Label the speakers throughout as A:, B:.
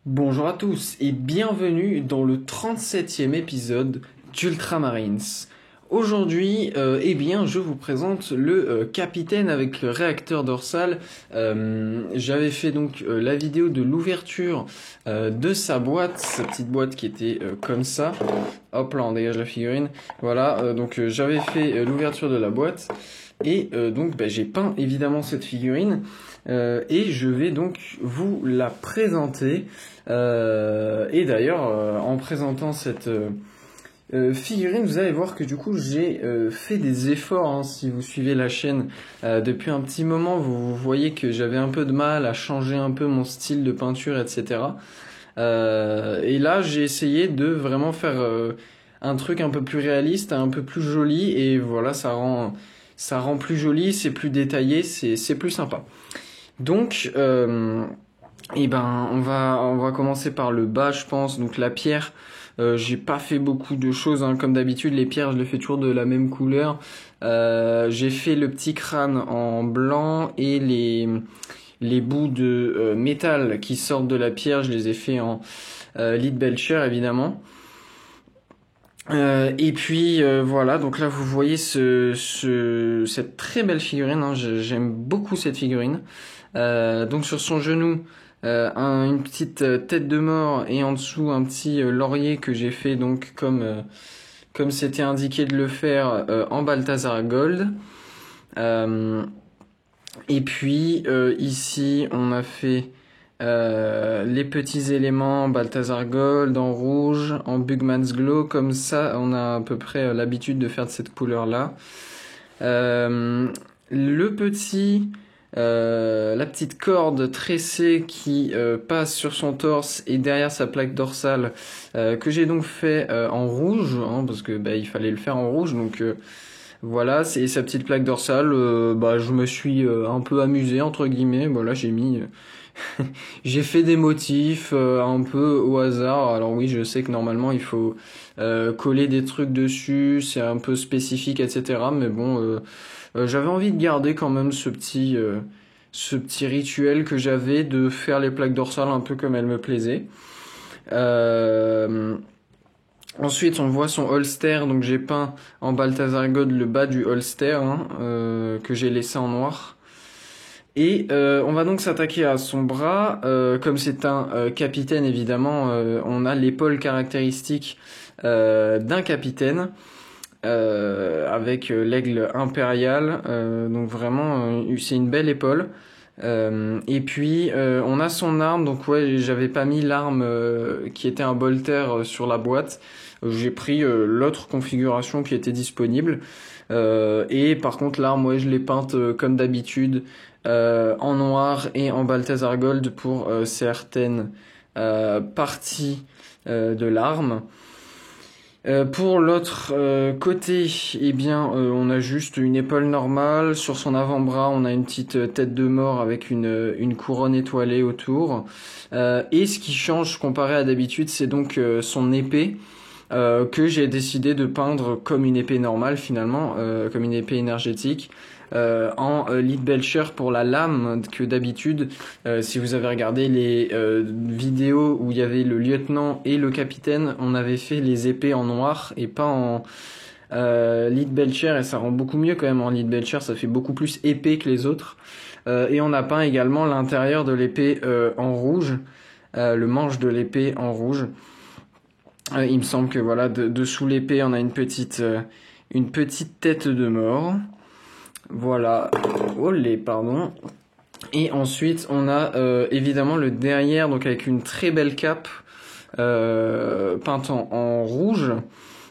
A: Bonjour à tous et bienvenue dans le 37e épisode d'Ultramarines. Aujourd'hui, je vous présente le capitaine avec le réacteur dorsal. J'avais fait donc la vidéo de l'ouverture de sa boîte, sa petite boîte qui était comme ça. Hop là, on dégage la figurine. Voilà, j'avais fait l'ouverture de la boîte et j'ai peint évidemment cette figurine. Et je vais donc vous la présenter. Et d'ailleurs, en présentant cette figurine, vous allez voir que du coup j'ai fait des efforts, hein. Si vous suivez la chaîne depuis un petit moment, vous voyez que j'avais un peu de mal à changer un peu mon style de peinture, etc. Et là, j'ai essayé de vraiment faire un truc un peu plus réaliste, un peu plus joli, et voilà, ça rend plus joli, c'est plus détaillé, c'est plus sympa. Donc, on va commencer par le bas, je pense. Donc la pierre, j'ai pas fait beaucoup de choses, hein. Comme d'habitude, les pierres, je les fais toujours de la même couleur. J'ai fait le petit crâne en blanc et les bouts de métal qui sortent de la pierre, je les ai fait en Leadbelcher, évidemment. Voilà, donc là vous voyez cette très belle figurine, hein. J'aime beaucoup cette figurine. Donc sur son genou, une petite tête de mort et en dessous un petit laurier que j'ai fait donc comme c'était indiqué de le faire en Balthazar Gold. Ici on a fait les petits éléments en Balthazar Gold, en rouge, en Bugman's Glow, comme ça on a à peu près l'habitude de faire de cette couleur là. La petite corde tressée qui passe sur son torse et derrière sa plaque dorsale, que j'ai donc fait en rouge, hein, parce que il fallait le faire en rouge, donc voilà, c'est sa petite plaque dorsale. Je me suis un peu amusé entre guillemets. Voilà, j'ai fait des motifs un peu au hasard. Alors oui, je sais que normalement il faut coller des trucs dessus, c'est un peu spécifique, etc. Mais bon, j'avais envie de garder quand même ce petit rituel que j'avais de faire les plaques dorsales un peu comme elles me plaisaient. Ensuite, on voit son holster, donc j'ai peint en Balthazar Gold le bas du holster, hein, que j'ai laissé en noir. Et on va donc s'attaquer à son bras. Comme c'est un capitaine, évidemment, on a l'épaule caractéristique d'un capitaine, avec l'aigle impérial. Donc vraiment, c'est une belle épaule. On a son arme, donc ouais, j'avais pas mis l'arme qui était un bolter sur la boîte. J'ai pris l'autre configuration qui était disponible. Et par contre l'arme, ouais, je l'ai peinte comme d'habitude, en noir et en Balthazar Gold pour certaines parties de l'arme. Pour l'autre côté, on a juste une épaule normale. Sur son avant-bras, on a une petite tête de mort avec une couronne étoilée autour. Et ce qui change comparé à d'habitude, c'est donc son épée, que j'ai décidé de peindre comme une épée normale finalement, comme une épée énergétique. En Leadbelcher pour la lame, que d'habitude, si vous avez regardé les vidéos où il y avait le lieutenant et le capitaine, on avait fait les épées en noir et pas en Leadbelcher, et ça rend beaucoup mieux quand même en Leadbelcher, ça fait beaucoup plus épais que les autres. Et on a peint également l'intérieur de l'épée en rouge, le manche de l'épée en rouge. Il me semble que voilà, dessous l'épée, on a une petite tête de mort. Voilà, olé, pardon. Et ensuite, on a évidemment le derrière, donc avec une très belle cape peinte en rouge.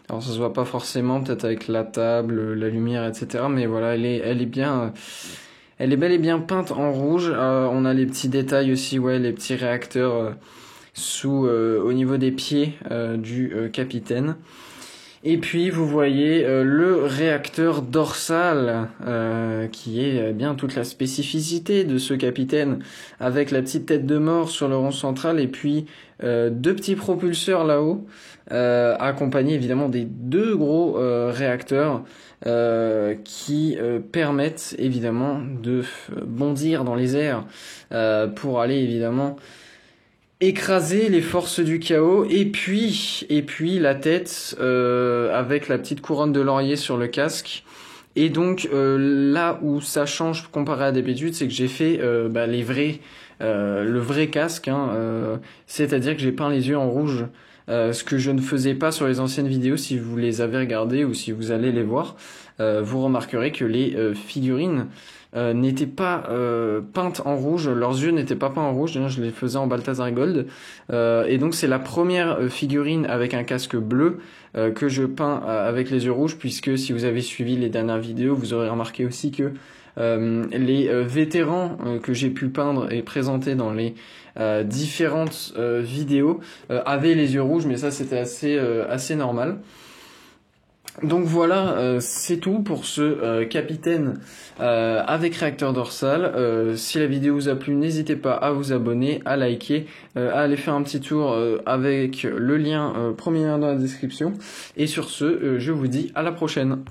A: Alors ça se voit pas forcément, peut-être avec la table, la lumière, etc. Mais voilà, elle est bel et bien peinte en rouge. On a les petits détails aussi, ouais, les petits réacteurs au niveau des pieds du capitaine. Et puis vous voyez le réacteur dorsal, qui est bien toute la spécificité de ce capitaine, avec la petite tête de mort sur le rond central et puis deux petits propulseurs là-haut, accompagnés évidemment des deux gros réacteurs qui permettent évidemment de bondir dans les airs pour aller évidemment écraser les forces du chaos, et puis la tête avec la petite couronne de laurier sur le casque. Et donc là où ça change comparé à d'habitude, c'est que j'ai fait les vrais, le vrai casque, hein, c'est-à-dire que j'ai peint les yeux en rouge. Ce que je ne faisais pas sur les anciennes vidéos. Si vous les avez regardées ou si vous allez les voir, vous remarquerez que les figurines n'étaient pas peintes en rouge, leurs yeux n'étaient pas peints en rouge, je les faisais en Balthazar Gold, et donc c'est la première figurine avec un casque bleu que je peins avec les yeux rouges, puisque si vous avez suivi les dernières vidéos, vous aurez remarqué aussi que les vétérans que j'ai pu peindre et présenter dans les différentes vidéos avaient les yeux rouges, mais ça c'était assez normal. Donc voilà, c'est tout pour ce capitaine avec réacteur dorsal. Si la vidéo vous a plu, n'hésitez pas à vous abonner, à liker, à aller faire un petit tour avec le lien, premier lien dans la description. Et sur ce, je vous dis à la prochaine.